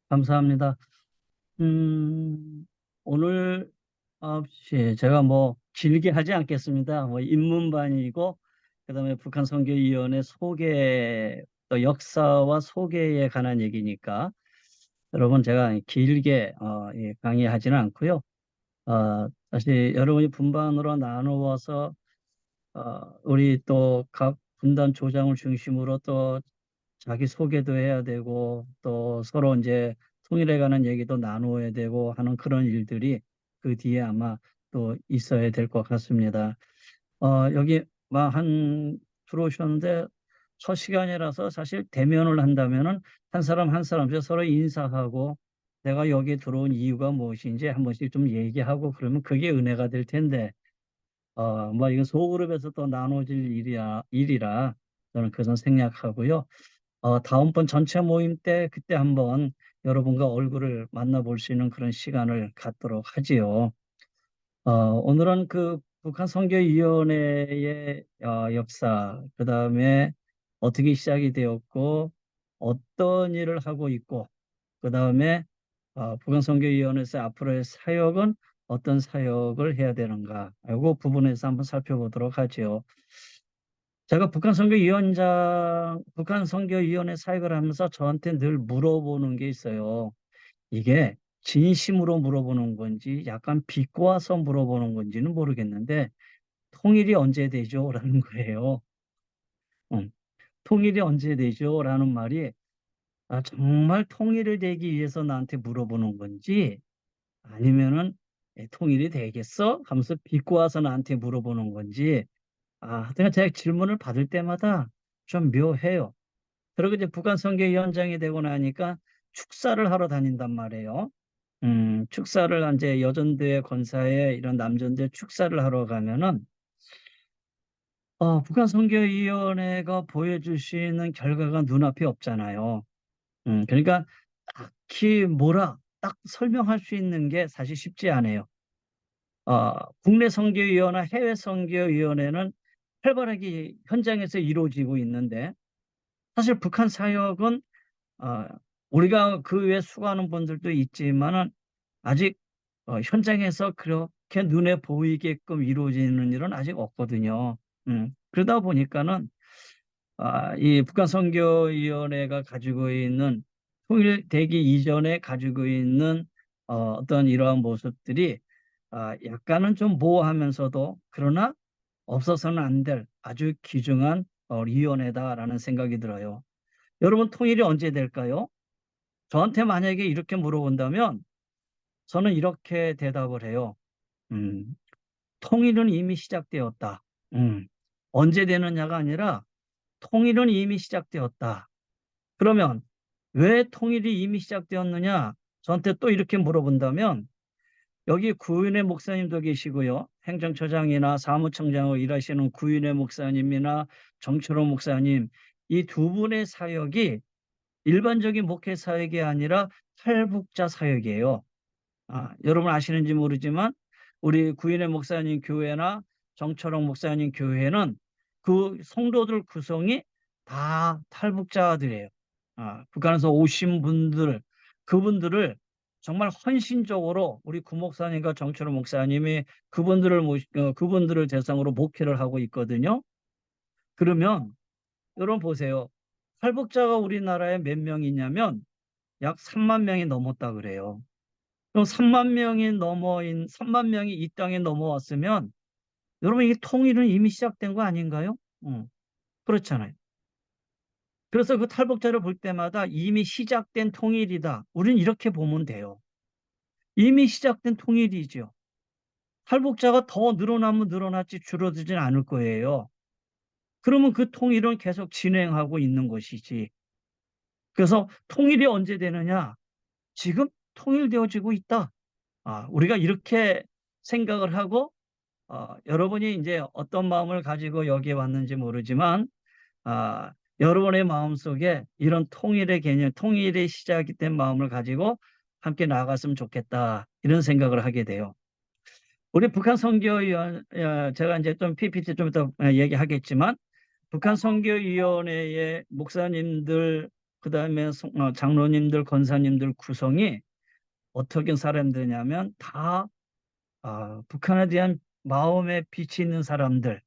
감사합니다. 음, 오늘 9시에 제가 뭐 길게 하지 않겠습니다. 뭐 입문반이고, 그다음에 북한 선교위원회 소개, 또 역사와 소개에 관한 얘기니까, 여러분 제가 길게 예, 강의하지는 않고요. 다시 여러분이 분반으로 나누어서 우리 또 각 분단 조장을 중심으로 또 자기 소개도 해야 되고 또 서로 이제 통일에 관한 얘기도 나누어야 되고 하는 그런 일들이 그 뒤에 아마 또 있어야 될 것 같습니다. 여기 한 들어오셨는데 첫 시간이라서 사실 대면을 한다면은 한 사람 한 사람씩 서로 인사하고 내가 여기 들어온 이유가 무엇인지 한 번씩 좀 얘기하고 그러면 그게 은혜가 될 텐데 뭐 이건 소그룹에서 또 나눠질 일이라 저는 그것은 생략하고요. 다음번 전체 모임 때 그때 한번 여러분과 얼굴을 만나볼 수 있는 그런 시간을 갖도록 하지요. 오늘은 그 북한 선교위원회의 역사, 그 다음에 어떻게 시작이 되었고, 어떤 일을 하고 있고, 그 다음에 북한 선교위원회에서 앞으로의 사역은 어떤 사역을 해야 되는가, 이 부분에서 한번 살펴보도록 하지요. 제가 북한 선교위원회 사역을 하면서 저한테 늘 물어보는 게 있어요. 이게 진심으로 물어보는 건지 약간 비꼬아서 물어보는 건지는 모르겠는데 통일이 언제 되죠? 라는 거예요. 음, 통일이 언제 되죠? 라는 말이 정말 통일을 되기 위해서 나한테 물어보는 건지 아니면은 통일이 되겠어? 하면서 비꼬아서 나한테 물어보는 건지 하여튼 제가 질문을 받을 때마다 좀 묘해요. 그리고 이제 북한 선교위원장이 되고 나니까 축사를 하러 다닌단 말이에요. 축사를 이제 여전대 권사에 이런 남전대 축사를 하러 가면은 북한 선교위원회가 보여주시는 결과가 눈앞에 없잖아요. 그러니까 딱히 뭐라 딱 설명할 수 있는 게 사실 쉽지 않아요. 국내 선교위원회, 해외 선교위원회는 활발하게 현장에서 이루어지고 있는데 사실 북한 사역은 어, 우리가 그 외에 수고하는 분들도 있지만은 아직 현장에서 그렇게 눈에 보이게끔 이루어지는 일은 아직 없거든요. 그러다 보니까는 이 북한 선교위원회가 가지고 있는 통일되기 이전에 가지고 있는 어떤 이러한 모습들이 약간은 좀 모호하면서도 그러나 없어서는 안 될 아주 귀중한 위원회다라는 생각이 들어요. 여러분 통일이 언제 될까요? 저한테 만약에 이렇게 물어본다면 저는 이렇게 대답을 해요. 음, 통일은 이미 시작되었다. 음, 언제 되느냐가 아니라 통일은 이미 시작되었다. 그러면 왜 통일이 이미 시작되었느냐? 저한테 또 이렇게 물어본다면 여기 구윤회 목사님도 계시고요. 행정처장이나 사무총장으로 일하시는 구윤회 목사님이나 정철호 목사님 이 두 분의 사역이 일반적인 목회 사역이 아니라 탈북자 사역이에요. 여러분 아시는지 모르지만 우리 구인의 목사님 교회나 정철홍 목사님 교회는 그 성도들 구성이 다 탈북자들이에요. 북한에서 오신 분들, 그분들을 정말 헌신적으로 우리 구 목사님과 정철홍 목사님이 그분들을 대상으로 목회를 하고 있거든요. 그러면 여러분 보세요. 탈북자가 우리나라에 몇 명이냐면 약 3만 명이 넘었다 그래요. 그럼 3만 명이 이 땅에 넘어왔으면 여러분 이 통일은 이미 시작된 거 아닌가요? 그렇잖아요. 그래서 그 탈북자를 볼 때마다 이미 시작된 통일이다. 우리는 이렇게 보면 돼요. 이미 시작된 통일이죠. 탈북자가 더 늘어나면 늘어났지 줄어들진 않을 거예요. 그러면 그 통일은 계속 진행하고 있는 것이지. 그래서 통일이 언제 되느냐? 지금 통일되어지고 있다. 우리가 이렇게 생각을 하고 여러분이 이제 어떤 마음을 가지고 여기에 왔는지 모르지만 여러분의 마음속에 이런 통일의 개념, 통일의 시작이 된 마음을 가지고 함께 나아갔으면 좋겠다 이런 생각을 하게 돼요. 우리 북한 선교위원 제가 이제 좀 PPT 좀 이따 얘기하겠지만 북한 선교위원회의 목사님들 그다음에 장로님들, 권사님들 구성이 어떻게 사람들이냐면 다 북한에 대한 마음에 빛이 있는 사람들.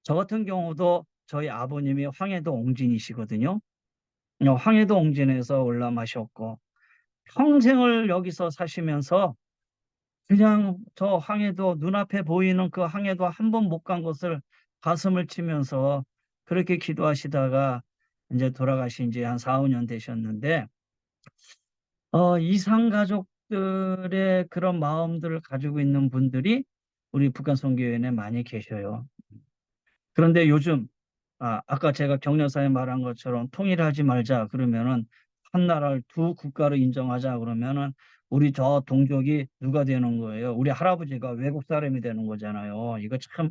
저 같은 경우도 저희 아버님이 황해도 옹진이시거든요. 황해도 옹진에서 올라마셨고 평생을 여기서 사시면서 그냥 저 황해도 눈앞에 보이는 그 황해도 한 번 못 간 곳을 가슴을 치면서 그렇게 기도하시다가 이제 돌아가신 지 한 4, 5년 되셨는데 이산 가족들의 그런 마음들을 가지고 있는 분들이 우리 북한 선교연에 많이 계셔요. 그런데 요즘 아까 제가 격려사에 말한 것처럼 통일하지 말자 그러면은 한 나라를 두 국가로 인정하자 그러면은 우리 저 동족이 누가 되는 거예요? 우리 할아버지가 외국 사람이 되는 거잖아요. 이거 참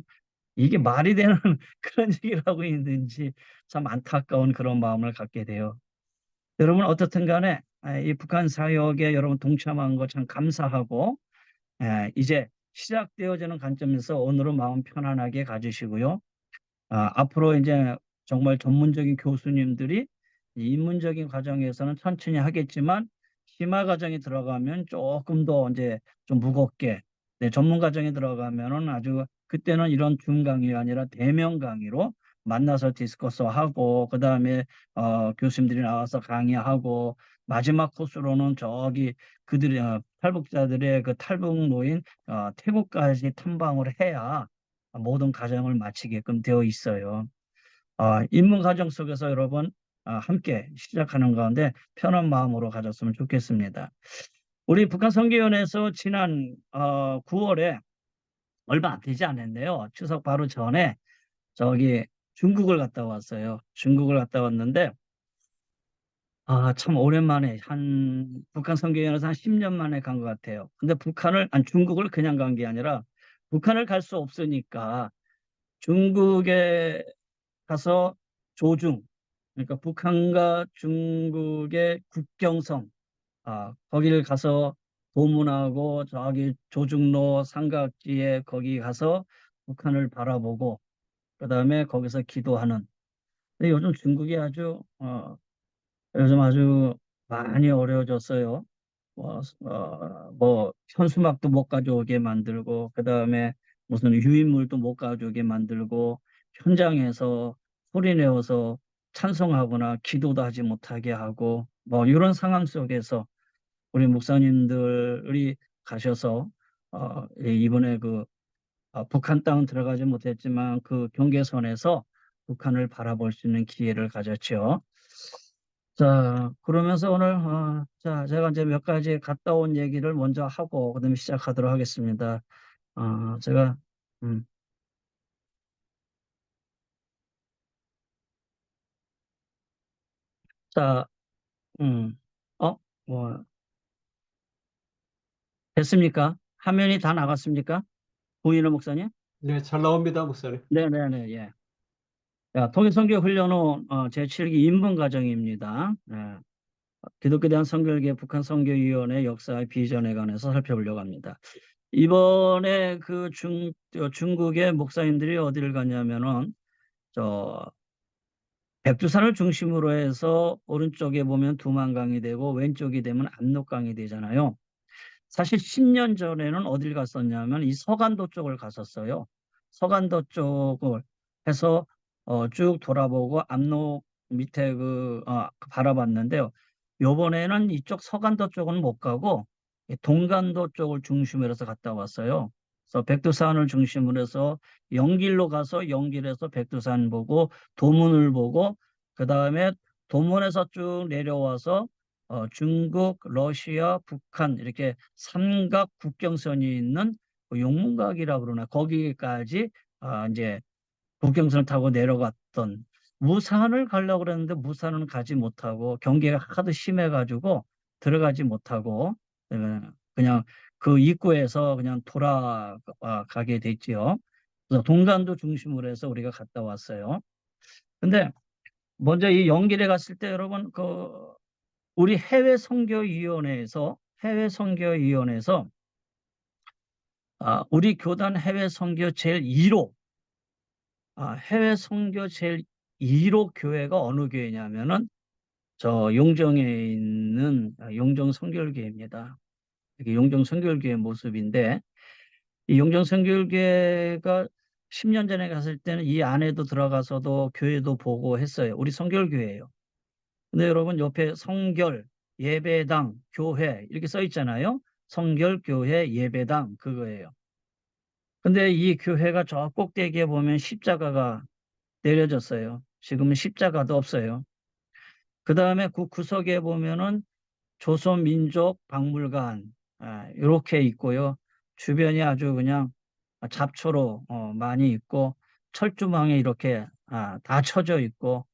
이게 말이 되는 그런 얘기를 하고 있는지 참 안타까운 그런 마음을 갖게 돼요. 여러분 어떻든 간에 이 북한 사역에 여러분 동참한 거 참 감사하고 이제 시작되어지는 관점에서 오늘은 마음 편안하게 가지시고요. 앞으로 이제 정말 전문적인 교수님들이 이 입문적인 과정에서는 천천히 하겠지만 심화 과정에 들어가면 조금 더 이제 좀 무겁게 전문 과정에 들어가면은 아주 그때는 이런 줌 강의가 아니라 대면 강의로 만나서 디스커스하고 그다음에 교수님들이 나와서 강의하고 마지막 코스로는 저기 그들의 탈북자들의 그 탈북 노인 태국까지 탐방을 해야 모든 과정을 마치게끔 되어 있어요. 입문 과정 속에서 여러분 함께 시작하는 가운데 편한 마음으로 가졌으면 좋겠습니다. 우리 북한 선교연에서 지난 9월에 얼마 되지 않았네요. 추석 바로 전에 저기 중국을 갔다 왔어요. 중국을 갔다 왔는데 참 오랜만에 북한 선교연에서 한 10년 만에 간 것 같아요. 근데 중국을 그냥 간 게 아니라 북한을 갈 수 없으니까 중국에 가서 조중, 그러니까 북한과 중국의 국경선, 거기를 가서 도문하고 저기 조중로 삼각지에 거기 가서 북한을 바라보고 그다음에 거기서 기도하는. 근데 요즘 아주 많이 어려워졌어요. 현수막도 못 가져오게 만들고, 그 다음에 무슨 유인물도 못 가져오게 만들고, 현장에서 소리 내어서 찬송하거나 기도도 하지 못하게 하고, 이런 상황 속에서 우리 목사님들이 가셔서, 이번에 북한 땅은 들어가지 못했지만 그 경계선에서 북한을 바라볼 수 있는 기회를 가졌죠. 자, 그러면서 오늘, 제가 이제 몇 가지 갔다 온 얘기를 먼저 하고, 그다음에 시작하도록 하겠습니다. 제가, 음, 자, 음, 어, 뭐, 됐습니까? 화면이 다 나갔습니까? 보이는 목사님? 네, 잘 나옵니다, 목사님. 네네네, 예. 자, 통일선교 훈련은 제7기 인문과정입니다. 예. 기독교 대한 선교계 북한 선교위원회 역사의 비전에 관해서 살펴보려고 합니다. 이번에 중국의 목사님들이 어디를 갔냐면은, 저 백두산을 중심으로 해서 오른쪽에 보면 두만강이 되고 왼쪽이 되면 압록강이 되잖아요. 사실 10년 전에는 어딜 갔었냐면 이 서간도 쪽을 갔었어요. 서간도 쪽을 해서 쭉 돌아보고 압록 밑에 바라봤는데요. 요번에는 이쪽 서간도 쪽은 못 가고 이 동간도 쪽을 중심으로 해서 갔다 왔어요. 그래서 백두산을 중심으로 해서 영길로 가서 영길에서 백두산 보고 도문을 보고 그다음에 도문에서 쭉 내려와서 중국, 러시아, 북한 이렇게 삼각 국경선이 있는 그 용문각이라고 그러나 거기까지 이제 국경선을 타고 내려갔던 무산을 가려고 그랬는데 무산은 가지 못하고 경계가 하도 심해가지고 들어가지 못하고 그냥 그 입구에서 그냥 돌아가게 됐지요. 그래서 동간도 중심으로 해서 우리가 갔다 왔어요. 근데 먼저 이 영길에 갔을 때 여러분 우리 해외 선교위원회에서 우리 교단 해외 선교 제1호 해외 선교 제1호 교회가 어느 교회냐면은 저 용정에 있는 용정 성결교회입니다. 이게 용정 성결교회 모습인데 이 용정 성결교회가 10년 전에 갔을 때는 이 안에도 들어가서도 교회도 보고 했어요. 우리 성결교회예요. 근데 여러분 옆에 성결, 예배당, 교회 이렇게 써 있잖아요. 성결, 교회, 예배당 그거예요. 근데 이 교회가 저 꼭대기에 보면 십자가가 내려졌어요. 지금은 십자가도 없어요. 그 다음에 그 구석에 보면은 조선민족박물관 이렇게 있고요. 주변이 아주 그냥 잡초로 많이 있고 철조망에 이렇게 다 쳐져 있고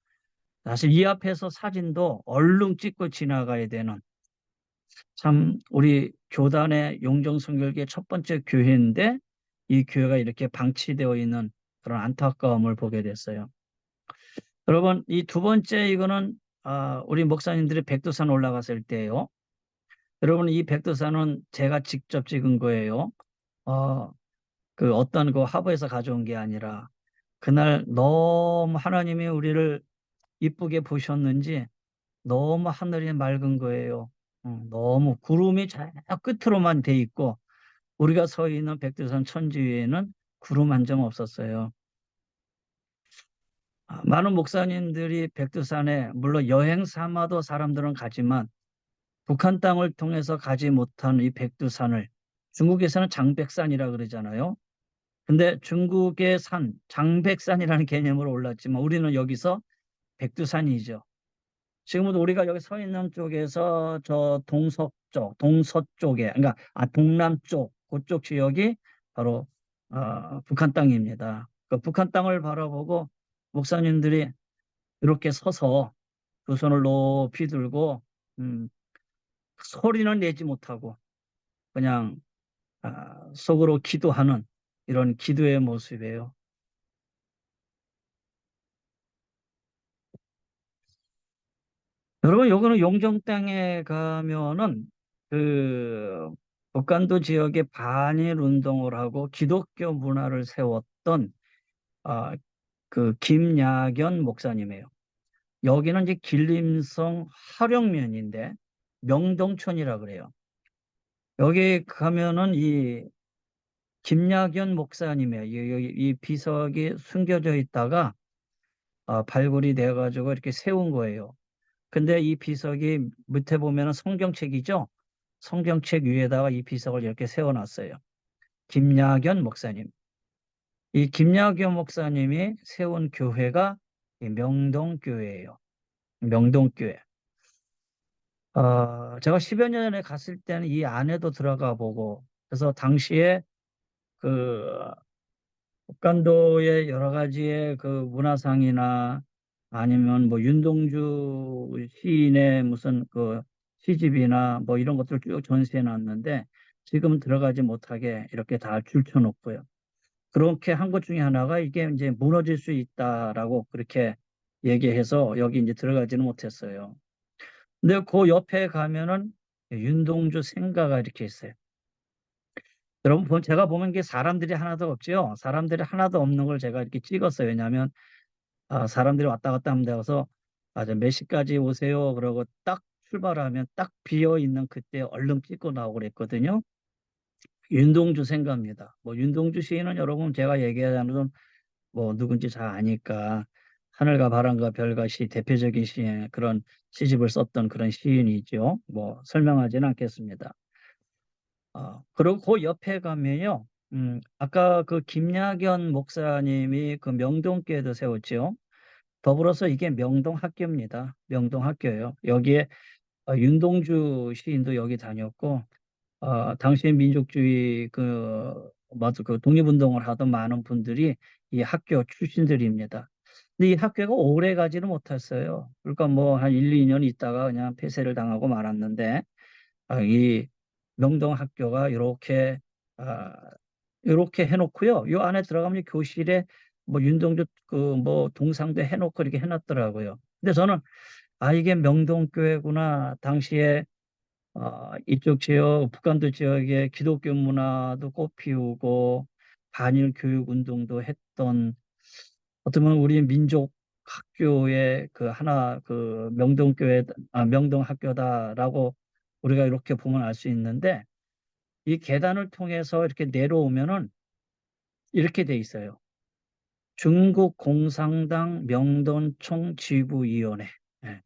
사실 이 앞에서 사진도 얼른 찍고 지나가야 되는 참 우리 교단의 용정성결교회 첫 번째 교회인데 이 교회가 이렇게 방치되어 있는 그런 안타까움을 보게 됐어요. 여러분 이 두 번째 이거는 우리 목사님들이 백두산 올라갔을 때예요. 여러분 이 백두산은 제가 직접 찍은 거예요. 어, 그 어떤 그 화보에서 가져온 게 아니라 그날 너무 하나님이 우리를 이쁘게 보셨는지 너무 하늘이 맑은 거예요. 너무 구름이 저 끝으로만 돼 있고 우리가 서 있는 백두산 천지 위에는 구름 한 점 없었어요. 많은 목사님들이 백두산에 물론 여행 삼아도 사람들은 가지만 북한 땅을 통해서 가지 못한 이 백두산을 중국에서는 장백산이라 그러잖아요. 근데 중국의 산, 장백산이라는 개념으로 올랐지만 우리는 여기서 백두산이죠. 지금은 우리가 여기 서 있는 쪽에서 저 동서쪽, 동서쪽에, 그러니까 동남쪽, 그쪽 지역이 바로 북한 땅입니다. 그 북한 땅을 바라보고 목사님들이 이렇게 서서 두 손을 높이 들고 음, 소리는 내지 못하고 그냥 속으로 기도하는 이런 기도의 모습이에요. 여러분, 요거는 용정 땅에 가면은 그 북간도 지역에 반일 운동을 하고 기독교 문화를 세웠던 아, 그 김야견 목사님이에요. 여기는 이제 길림성 하령면인데 명동촌이라 그래요. 여기 가면은 이 김야견 목사님이에요. 이 비석이 숨겨져 있다가 발굴이 돼가지고 이렇게 세운 거예요. 근데 이 비석이 밑에 보면은 성경책이죠. 성경책 위에다가 이 비석을 이렇게 세워놨어요. 김야견 목사님. 이 김야견 목사님이 세운 교회가 이 명동교회예요. 명동교회. 제가 10여 년 전에 갔을 때는 이 안에도 들어가 보고 그래서 당시에 그 북간도의 여러 가지의 그 문화상이나 아니면 뭐 윤동주 시인의 무슨 그 시집이나 뭐 이런 것들을 쭉 전시해 놨는데 지금 들어가지 못하게 이렇게 다 줄쳐놓고요. 그렇게 한 것 중에 하나가 이게 이제 무너질 수 있다라고 그렇게 얘기해서 여기 이제 들어가지는 못했어요. 근데 그 옆에 가면은 윤동주 생가가 이렇게 있어요. 여러분, 제가 보면 게 사람들이 하나도 없지요. 사람들이 하나도 없는 걸 제가 이렇게 찍었어요. 왜냐하면 사람들이 왔다 갔다 하면 되어서 몇 시까지 오세요. 그러고 딱 출발하면 딱 비어 있는 그때 얼른 찍고 나오고 그랬거든요. 윤동주 생가입니다. 뭐 윤동주 시인은 여러분 제가 얘기하자면 뭐 누군지 잘 아니까 하늘과 바람과 별과 시 대표적인 시의 그런 시집을 썼던 그런 시인이죠. 뭐 설명하지는 않겠습니다. 그리고 그 옆에 가면요. 아까 그 김야견 목사님이 그 명동교회도 세웠죠. 더불어서 이게 명동학교입니다. 명동학교예요. 여기에 윤동주 시인도 여기 다녔고, 당시에 민족주의 맞아, 그 독립운동을 하던 많은 분들이 이 학교 출신들입니다. 근데 이 학교가 오래 가지는 못했어요. 그러니까 뭐 한 1, 2년 있다가 그냥 폐쇄를 당하고 말았는데, 이 명동학교가 이렇게 해놓고요. 요 안에 들어가면 교실에 뭐 윤동주 그 뭐 동상도 해놓고 이렇게 해놨더라고요. 근데 저는 이게 명동교회구나. 당시에 이쪽 지역 북한도 지역에 기독교 문화도 꽃피우고 반일 교육 운동도 했던 어쩌면 우리 민족 학교의 그 하나 그 명동교회 명동학교다라고 우리가 이렇게 보면 알 수 있는데 이 계단을 통해서 이렇게 내려오면은 이렇게 돼 있어요. 중국 공산당 명동총 지부위원회. 예.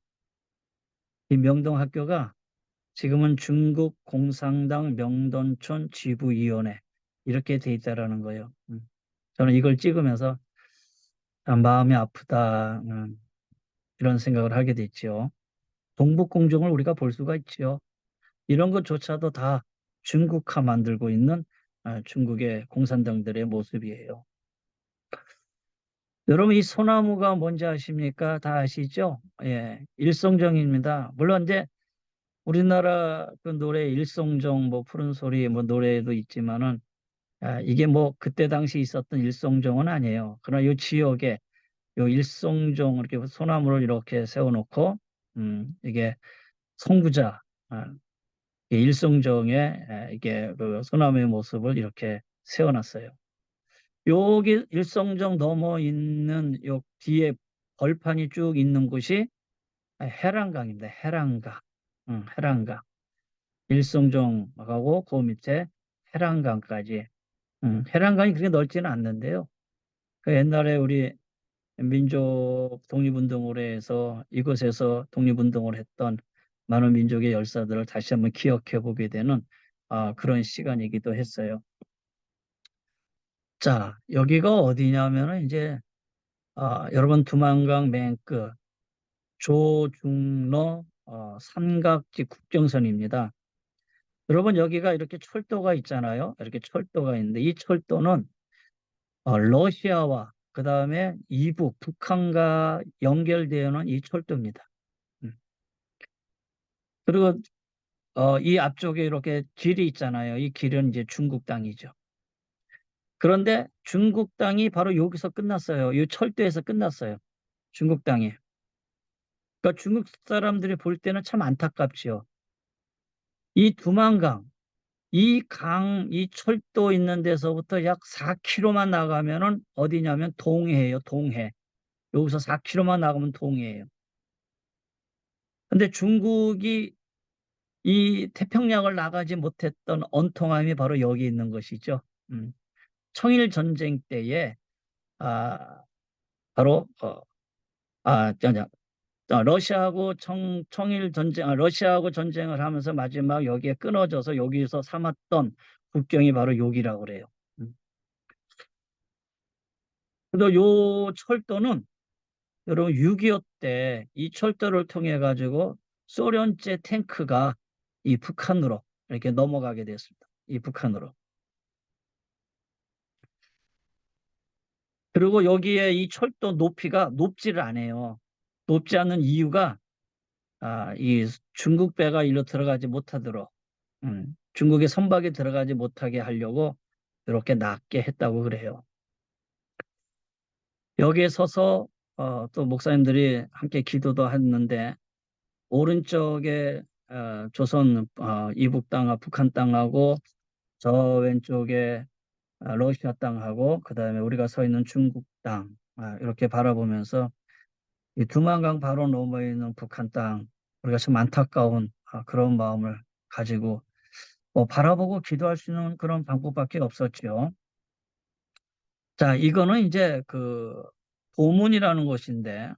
이 명동학교가 지금은 중국 공산당 명동총 지부위원회 이렇게 돼 있다라는 거예요. 저는 이걸 찍으면서 참 마음이 아프다 이런 생각을 하게 됐죠. 동북공정을 우리가 볼 수가 있죠. 이런 것조차도 다 중국화 만들고 있는 중국의 공산당들의 모습이에요. 여러분 이 소나무가 뭔지 아십니까? 다 아시죠? 예, 일송정입니다. 물론 이제 우리나라 그 노래 일송정 뭐 푸른 소리 뭐 노래도 있지만은 이게 뭐 그때 당시 있었던 일송정은 아니에요. 그러나 이 지역에 요 일송정 이렇게 소나무를 이렇게 세워놓고 이게 송구자 이 일송정에 이게 그 소나무의 모습을 이렇게 세워놨어요. 여기 일송정 넘어 있는 요 뒤에 벌판이 쭉 있는 곳이 해랑강입니다. 해랑강. 해랑강. 일송정하고 그 밑에 해랑강까지. 해랑강이 그렇게 넓지는 않는데요. 그 옛날에 우리 민족 독립운동을 해서 이곳에서 독립운동을 했던 많은 민족의 열사들을 다시 한번 기억해 보게 되는 그런 시간이기도 했어요. 자, 여기가 어디냐면은 이제 여러분 두만강 맨 끝 조중로 삼각지 국경선입니다. 여러분 여기가 이렇게 철도가 있잖아요. 이렇게 철도가 있는데 이 철도는 러시아와 그 다음에 이북 북한과 연결되는 이 철도입니다. 음. 그리고 이 앞쪽에 이렇게 길이 있잖아요. 이 길은 이제 중국 땅이죠. 그런데 중국 땅이 바로 여기서 끝났어요. 이 철도에서 끝났어요. 중국 땅이. 그러니까 중국 사람들이 볼 때는 참 안타깝지요. 이 두만강, 이 철도 있는 데서부터 약 4km만 나가면은 어디냐면 동해예요, 동해. 여기서 4km만 나가면 동해예요. 근데 중국이 이 태평양을 나가지 못했던 언통함이 바로 여기 있는 것이죠. 청일 전쟁 때에 아, 바로 러시아하고 청일 전쟁, 러시아하고 전쟁을 하면서 마지막 여기에 끊어져서 여기서 삼았던 국경이 바로 여기라고 그래요. 그래도 요 철도는 여러분 6.25 때 이 철도를 통해 가지고 소련제 탱크가 이 북한으로 이렇게 넘어가게 됐습니다. 이 북한으로. 그리고 여기에 이 철도 높이가 높지를 않아요. 높지 않은 이유가 이 중국 배가 일로 들어가지 못하도록 중국의 선박에 들어가지 못하게 하려고 이렇게 낮게 했다고 그래요. 여기에 서서 또 목사님들이 함께 기도도 했는데 오른쪽에 조선 이북 땅과 북한 땅하고 저 왼쪽에 러시아 땅하고 그다음에 우리가 서 있는 중국 땅 이렇게 바라보면서 이 두만강 바로 넘어 있는 북한 땅 우리가 참 안타까운 그런 마음을 가지고 바라보고 기도할 수 있는 그런 방법밖에 없었죠. 자, 이거는 이제 그 도문이라는 곳인데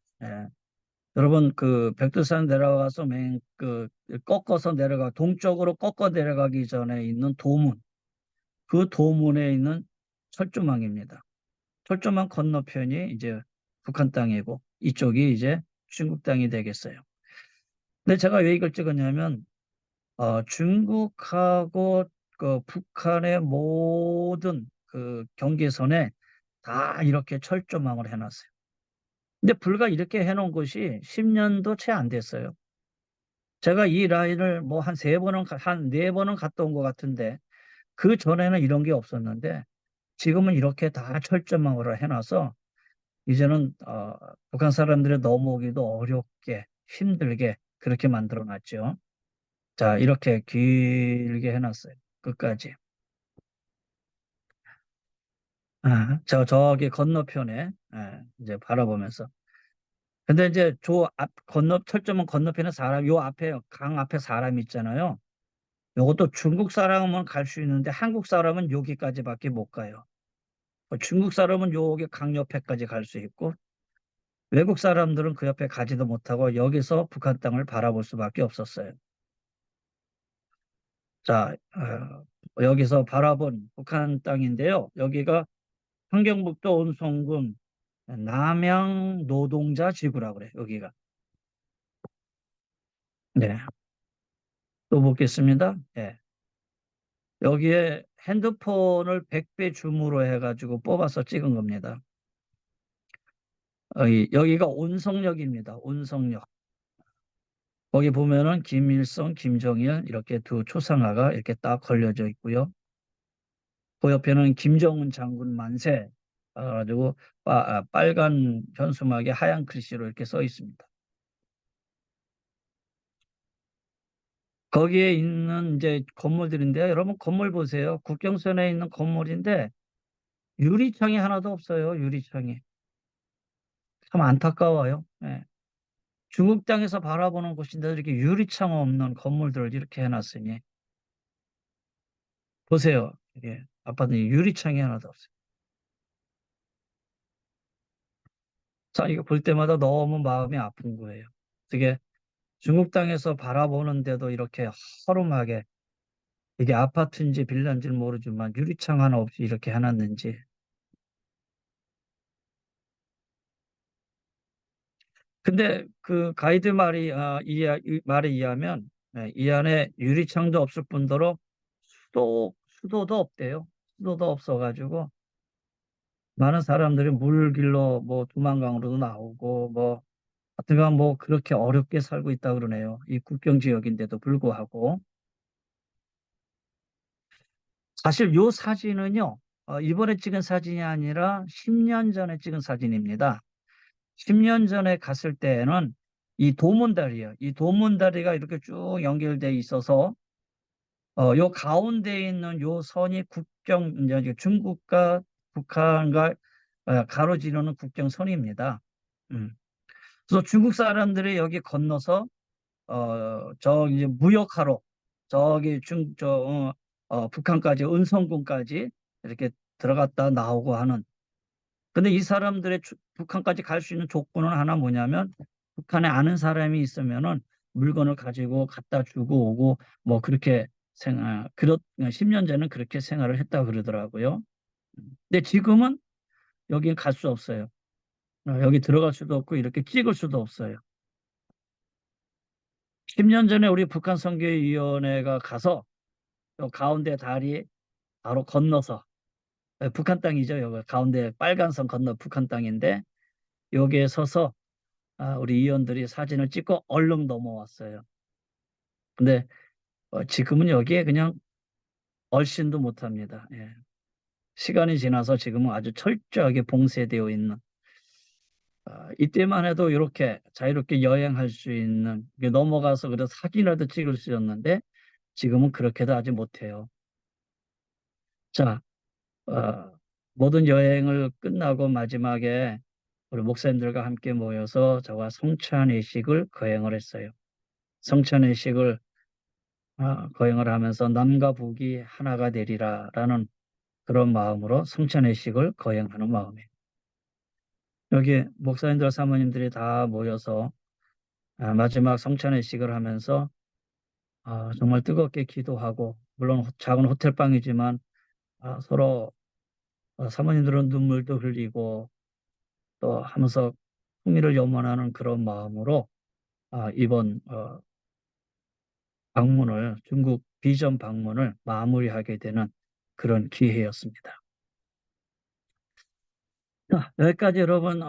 여러분 그 백두산 내려가서 맨 그 꺾어서 내려가 동쪽으로 꺾어 내려가기 전에 있는 도문 그 도문에 있는 철조망입니다. 철조망 건너편이 이제 북한 땅이고 이쪽이 이제 중국 땅이 되겠어요. 근데 제가 왜 이걸 찍었냐면 중국하고 그 북한의 모든 그 경계선에 다 이렇게 철조망을 해놨어요. 근데 불과 이렇게 해놓은 것이 10년도 채 안 됐어요. 제가 이 라인을 뭐 한 네 번은 갔다 온 것 같은데 그 전에는 이런 게 없었는데 지금은 이렇게 다 철조망으로 해놔서 이제는 북한 사람들이 넘어오기도 어렵게 힘들게 그렇게 만들어 놨죠. 자, 이렇게 길게 해놨어요. 끝까지. 저기 건너편에 이제 바라보면서 근데 이제 저 앞 철조망 건너편에 사람, 요 앞에 강 앞에 사람이 있잖아요. 요것도 중국 사람은 갈 수 있는데 한국 사람은 여기까지밖에 못 가요. 중국 사람은 여기 강 옆에까지 갈 수 있고 외국 사람들은 그 옆에 가지도 못하고 여기서 북한 땅을 바라볼 수밖에 없었어요. 자, 여기서 바라본 북한 땅인데요. 여기가 함경북도 온송군 남양 노동자 지구라고 그래요. 여기가. 네. 또 보겠습니다. 예. 여기에 핸드폰을 100배 줌으로 해가지고 뽑아서 찍은 겁니다. 여기가 온성역입니다. 온성역. 거기 보면은 김일성, 김정일 이렇게 두 초상화가 이렇게 딱 걸려져 있고요. 그 옆에는 김정은 장군 만세 가지고 빨간 현수막에 하얀 글씨로 이렇게 써 있습니다. 거기에 있는 이제 건물들인데요. 여러분 건물 보세요. 국경선에 있는 건물인데 유리창이 하나도 없어요. 유리창이. 참 안타까워요. 예. 중국 땅에서 바라보는 곳인데 이렇게 유리창 없는 건물들을 이렇게 해놨으니 보세요. 이게 아파트 유리창이 하나도 없어요. 자, 이거 볼 때마다 너무 마음이 아픈 거예요. 어떻게 중국 땅에서 바라보는데도 이렇게 허름하게 이게 아파트인지 빌라인지는 모르지만 유리창 하나 없이 이렇게 해놨는지. 근데 그 가이드 말이 이 말에 의하면 이 안에 유리창도 없을 뿐더러 수도도 없대요. 수도도 없어가지고 많은 사람들이 물길로 뭐 두만강으로도 나오고 뭐 하여튼간 뭐 그렇게 어렵게 살고 있다 그러네요. 이 국경 지역인데도 불구하고. 사실 요 사진은요, 이번에 찍은 사진이 아니라 10년 전에 찍은 사진입니다. 10년 전에 갔을 때에는 이 도문다리요. 이 도문다리가 이렇게 쭉 연결돼 있어서, 요 가운데 있는 요 선이 이제 중국과 북한과 가로지르는 국경선입니다. 음. 그래서 중국 사람들이 여기 건너서 저기 이제 무역하러 저기 북한까지 은성군까지 이렇게 들어갔다 나오고 하는. 근데 이 사람들의 북한까지 갈 수 있는 조건은 하나 뭐냐면 북한에 아는 사람이 있으면은 물건을 가지고 갖다 주고 오고 뭐 그렇게 10년 전에는 그렇게 생활을 했다 그러더라고요. 근데 지금은 여기 갈 수 없어요. 여기 들어갈 수도 없고 이렇게 찍을 수도 없어요. 10년 전에 우리 북한 선교위원회가 가서 요 가운데 다리 바로 건너서 북한 땅이죠. 여기 가운데 빨간 선 건너 북한 땅인데 여기에 서서 우리 위원들이 사진을 찍고 얼른 넘어왔어요. 근데 지금은 여기에 그냥 얼씬도 못합니다. 예. 시간이 지나서 지금은 아주 철저하게 봉쇄되어 있는 이때만 해도 이렇게 자유롭게 여행할 수 있는 넘어가서 그래서 사진이라도 찍을 수 있었는데 지금은 그렇게도 하지 못해요. 자, 어, 모든 여행을 끝나고 마지막에 우리 목사님들과 함께 모여서 저와 성찬의식을 거행을 했어요. 성찬의식을 거행을 하면서 남과 북이 하나가 되리라라는 그런 마음으로 성찬의식을 거행하는 마음이에요. 여기 목사님들 사모님들이 다 모여서 마지막 성찬의식을 하면서 정말 뜨겁게 기도하고 물론 작은 호텔방이지만 서로 사모님들은 눈물도 흘리고 또 하면서 풍미를 염원하는 그런 마음으로 이번 중국 비전 방문을 마무리하게 되는 그런 기회였습니다. 자, 여기까지 여러분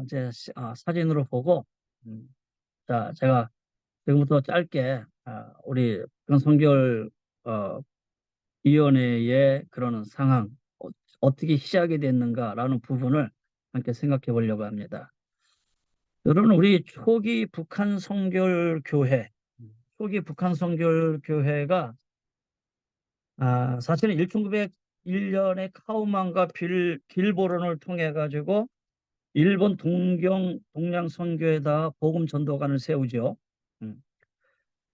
이제 사진으로 보고 자, 제가 지금부터 짧게 우리 성결 위원회의 그런 상황 어떻게 시작이 됐는가라는 부분을 함께 생각해 보려고 합니다. 여러분 우리 초기 북한 성결 교회가 사실은 1901년에 카우만과 길보론을 통해 가지고 일본 동양 선교에다 복음 전도관을 세우죠. 음.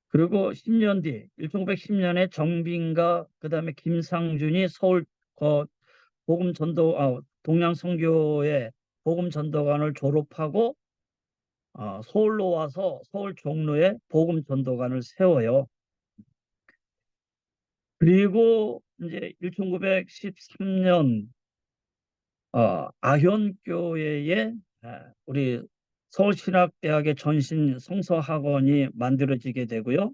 그리고 10년 뒤 1910년에 정빈과 그다음에 김상준이 서울 복음 전도 동양 선교의 복음 전도관을 졸업하고 서울로 와서 서울 종로에 복음 전도관을 세워요. 그리고 이제 1913년 아현교회에 우리 서울신학대학의 전신 성서학원이 만들어지게 되고요.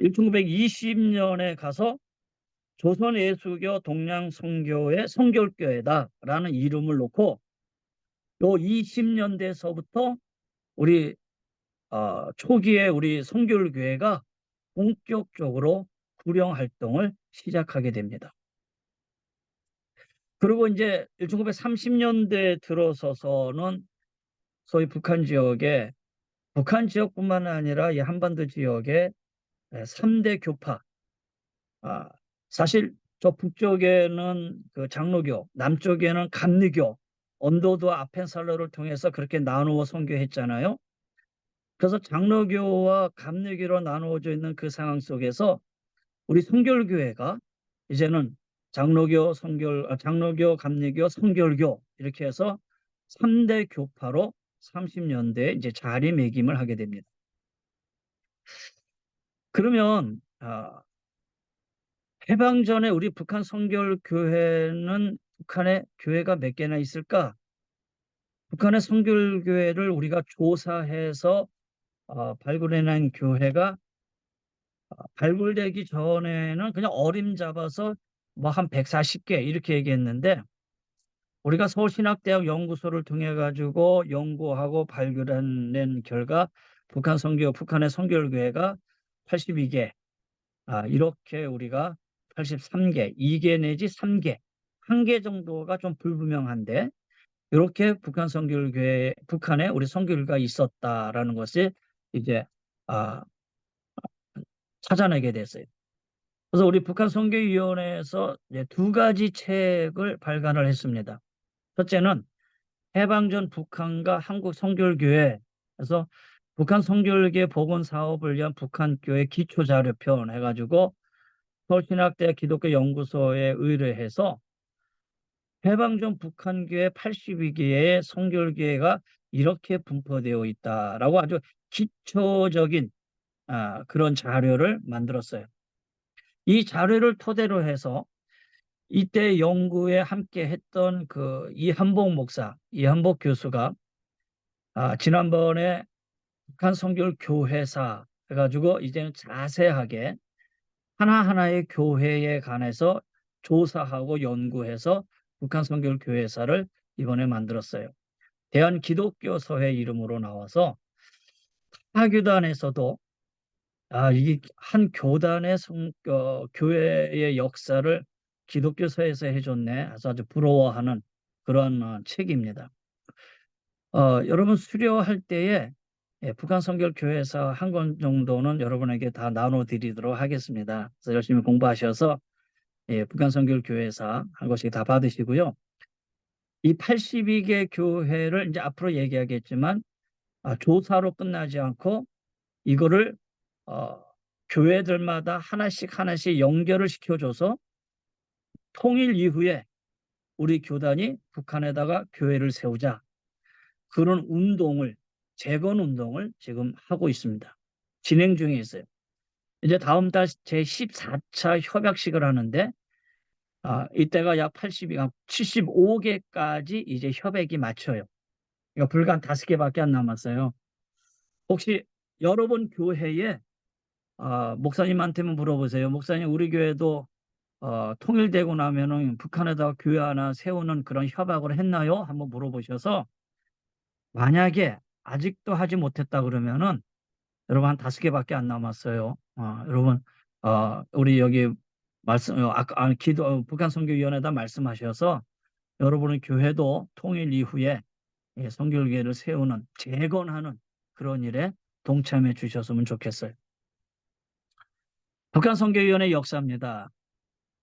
1920년에 가서 조선예수교 동양선교회 성결교회다라는 이름을 놓고 요 20년대서부터 우리 초기에 우리 성결교회가 본격적으로 구령 활동을 시작하게 됩니다. 그리고 이제 1930년대 들어서서는 소위 북한 지역뿐만 아니라 이 한반도 지역의 3대 교파, 아, 사실 저 북쪽에는 그 장로교, 남쪽에는 감리교, 언도도 아펜살로를 통해서 그렇게 나누어 선교했잖아요. 그래서 장로교와 감리교로 나누어져 있는 그 상황 속에서 우리 성결교회가 이제는 장로교, 감리교, 성결교 이렇게 해서 3대 교파로 30년대에 이제 자리매김을 하게 됩니다. 그러면 해방 전에 우리 북한 성결교회는 북한에 교회가 몇 개나 있을까? 북한의 성결교회를 우리가 조사해서 발굴해낸 교회가 발굴되기 전에는 그냥 어림잡아서 뭐 한 140개 이렇게 얘기했는데 우리가 서울신학대학 연구소를 통해 가지고 연구하고 발굴해낸 결과 북한의 성결교회가 82개, 이렇게 우리가 83개, 2개 내지 3개, 1개 정도가 좀 불분명한데 이렇게 북한에 우리 성결교회가 있었다라는 것을 이제 아, 찾아내게 됐어요. 그래서 우리 북한 선교위원회에서 이제 두 가지 책을 발간을 했습니다. 첫째는 해방 전 북한과 한국 선교교회, 그래서 북한 선교계 복원 사업을 위한 북한교회 기초자료편 해가지고 서울신학대 기독교 연구소에 의뢰해서 해방 전 북한교회 82개의 선교교회가 이렇게 분포되어 있다라고 아주 기초적인 그런 자료를 만들었어요. 이 자료를 토대로 해서 이때 연구에 함께 했던 그 이한복 교수가 지난번에 북한 선교를 교회사 해가지고 이제는 자세하게 하나하나의 교회에 관해서 조사하고 연구해서 북한 선교를 교회사를 이번에 만들었어요. 대한기독교서회 이름으로 나와서 타교단에서도 이게 한 교단의 교회의 역사를 기독교서에서 해줬네. 아주 부러워하는 그런 책입니다. 여러분 수료할 때에 북한 선교교회에서 한 권 정도는 여러분에게 다 나눠드리도록 하겠습니다. 그래서 열심히 공부하셔서 북한 선교교회에서 한 권씩 다 받으시고요. 이 82개 교회를 이제 앞으로 얘기하겠지만 조사로 끝나지 않고 이거를 어, 교회들마다 하나씩 하나씩 연결을 시켜줘서 통일 이후에 우리 교단이 북한에다가 교회를 세우자. 그런 재건 운동을 지금 하고 있습니다. 진행 중에 있어요. 이제 다음 달 제14차 협약식을 하는데 이때가 약 75개까지 이제 협약이 맞춰요. 그러니까 불과 한 5개밖에 안 남았어요. 혹시 여러분 교회에 목사님한테만 물어보세요. 목사님, 우리 교회도 통일되고 나면은 북한에다가 교회 하나 세우는 그런 협약을 했나요? 한번 물어보셔서 만약에 아직도 하지 못했다 그러면은 여러분 한 5개밖에 안 남았어요. 여러분 우리 여기 북한 선교위원회에다 말씀하셔서 여러분의 교회도 통일 이후에 선교회를 세우는 재건하는 그런 일에 동참해 주셨으면 좋겠어요. 북한 선교위원회 역사입니다.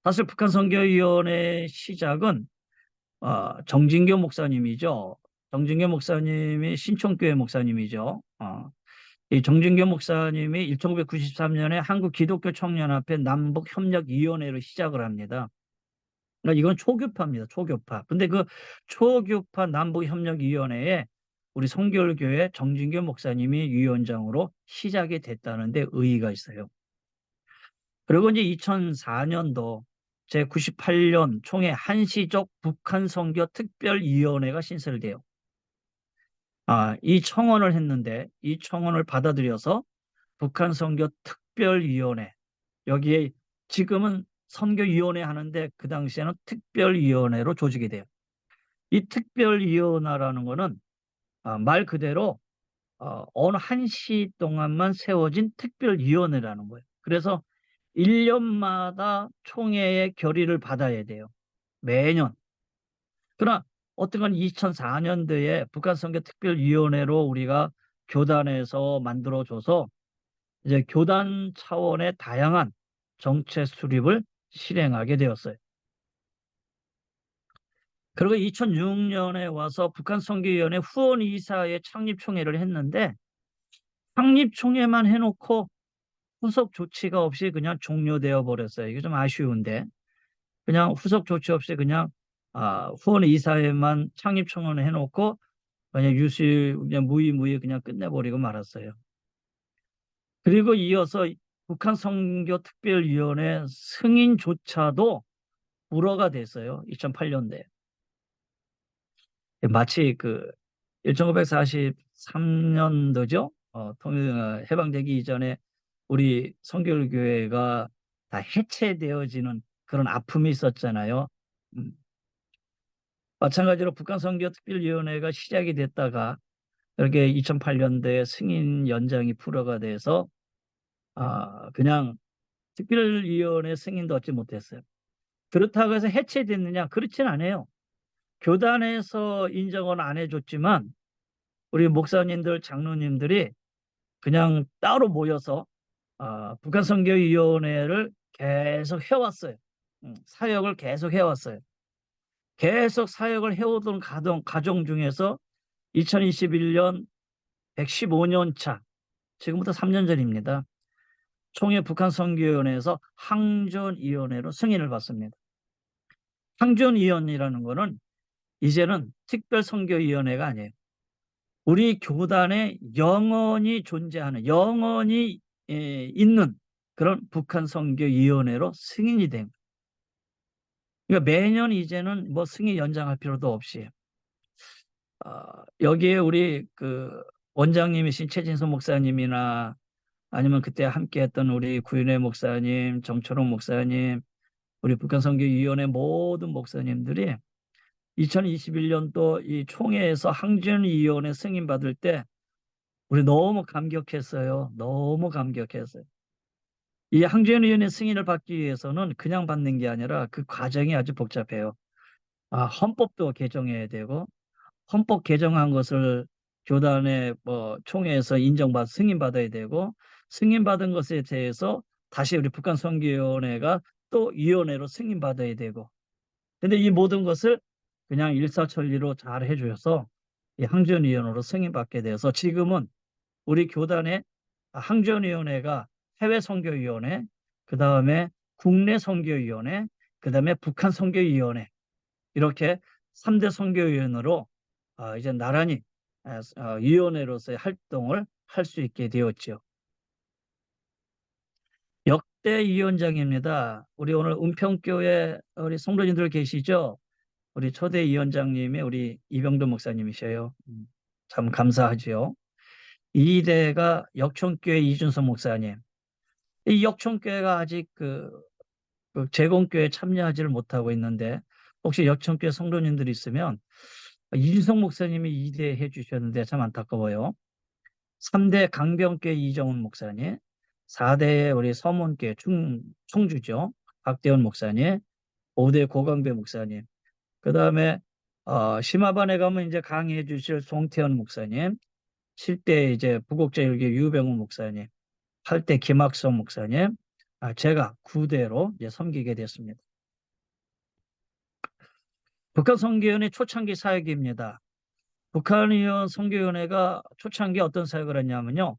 사실 북한 선교위원회 시작은 정진교 목사님이죠. 정진교 목사님이 신촌교회 목사님이죠. 이 정진교 목사님이 1993년에 한국기독교청년합회 남북협력위원회를 시작을 합니다. 그러니까 이건 초교파입니다. 초교파. 근데 그 초교파 남북협력위원회에 우리 성결교회 정진교 목사님이 위원장으로 시작이 됐다는 데 의의가 있어요. 그리고 이제 2004년도 제98년 총회 한시적 북한 선교 특별위원회가 신설돼요. 이 청원을 했는데 이 청원을 받아들여서 북한 선교 특별위원회, 여기에 지금은 선교위원회 하는데 그 당시에는 특별위원회로 조직이 돼요. 이 특별위원회라는 거는 말 그대로 어느 한 시 동안만 세워진 특별위원회라는 거예요. 그래서 1년마다 총회의 결의를 받아야 돼요. 매년. 그러나 어떤 건 2004년도에 북한선교특별위원회로 우리가 교단에서 만들어줘서 이제 교단 차원의 다양한 정책 수립을 실행하게 되었어요. 그리고 2006년에 와서 북한선교위원회 후원이사회 창립총회를 했는데 창립총회만 해놓고 후속 조치가 없이 그냥 종료되어 버렸어요. 이게 좀 아쉬운데 그냥 후속 조치 없이 그냥 후원이사회만 창립총회를 해놓고 그냥 그냥 무의무의 그냥 끝내버리고 말았어요. 그리고 이어서 북한선교특별위원회 승인조차도 불허가 됐어요. 2008년도에. 마치 그 1943년도죠. 해방되기 이전에 우리 성결교회가 다 해체되어지는 그런 아픔이 있었잖아요. 음. 마찬가지로 북한선교특별위원회가 시작이 됐다가 이렇게 2008년도에 승인 연장이 불허가 돼서 그냥 특별위원회 승인도 얻지 못했어요. 그렇다고 해서 해체됐느냐? 그렇진 않아요. 교단에서 인정은 안 해줬지만 우리 목사님들, 장로님들이 그냥 따로 모여서 북한선교위원회를 계속 해왔어요. 사역을 계속 해왔어요. 계속 사역을 해오던 가정 중에서 2021년 115년 차, 지금부터 3년 전입니다. 총회 북한선교위원회에서 항전위원회로 승인을 받습니다. 항전위원이라는 거는 이제는 특별선교위원회가 아니에요. 우리 교단에 영원히 존재하는, 영원히 있는 그런 북한선교위원회로 승인이 된 거예요. 그러니까 매년 이제는 뭐 승인 연장할 필요도 없이 여기에 우리 그 원장님이신 최진성 목사님이나 아니면 그때 함께했던 우리 구윤회 목사님, 정철홍 목사님, 우리 북한선교위원회 모든 목사님들이 2021년도 이 총회에서 항전위원회 승인 받을 때 우리 너무 감격했어요. 너무 감격했어요. 이 항전위원회 승인을 받기 위해서는 그냥 받는 게 아니라 그 과정이 아주 복잡해요. 헌법도 개정해야 되고 헌법 개정한 것을 교단의 총회에서 승인받아야 되고 승인받은 것에 대해서 다시 우리 북한선교위원회가 또 위원회로 승인받아야 되고 근데 이 모든 것을 그냥 일사천리로 잘 해주셔서 이 항전위원회로 승인받게 돼서 지금은 우리 교단의 항전위원회가 해외선교위원회, 그 다음에 국내선교위원회, 그 다음에 북한선교위원회 이렇게 3대 선교위원회로 이제 나란히 위원회로서의 활동을 할 수 있게 되었죠. 역대 위원장입니다. 우리 오늘 은평교회 우리 성도님들 계시죠? 우리 초대 위원장님이 우리 이병도 목사님이셔요. 참 감사하죠. 2대가 역촌교회 이준석 목사님. 이 역촌교회가 아직 그 재건교회에 참여하지를 못하고 있는데 혹시 역촌교회 성도님들이 있으면 이준석 목사님이 2대 해주셨는데 참 안타까워요. 3대 강병교회 이정훈 목사님, 4대의 우리 서문교회 총주죠. 박대원 목사님, 5대 고강배 목사님, 그 다음에 심화반에 가면 이제 강의해 주실 송태현 목사님, 7대 이제 부국제일교 유병훈 목사님, 8대 김학성 목사님, 제가 9대로 이제 섬기게 됐습니다. 북한선교위원회 초창기 사역입니다. 북한위원 선교위원회가 초창기에 어떤 사역을 했냐면요.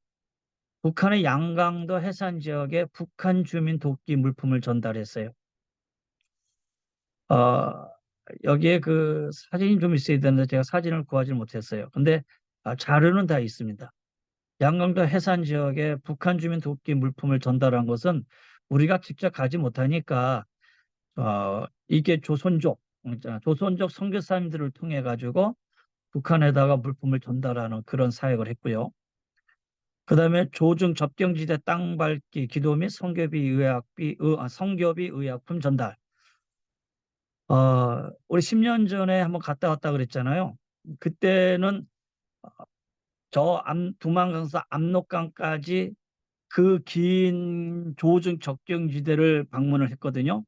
북한의 양강도 해산 지역에 북한 주민 돕기 물품을 전달했어요. 어, 여기에 그 사진이 좀 있어야 되는데 제가 사진을 구하지 못했어요. 근데 자료는 다 있습니다. 양강도 해산 지역에 북한 주민 돕기 물품을 전달한 것은 우리가 직접 가지 못하니까 이게 조선족 선교사님들을 통해 가지고 북한에다가 물품을 전달하는 그런 사역을 했고요. 그다음에 조중 접경지대 땅 밟기 기도 및 성교비 의약품 전달. 우리 10년 전에 한번 갔다 왔다 그랬잖아요. 그때는 두만강에서 압록강까지 그 긴 조중 접경지대를 방문을 했거든요.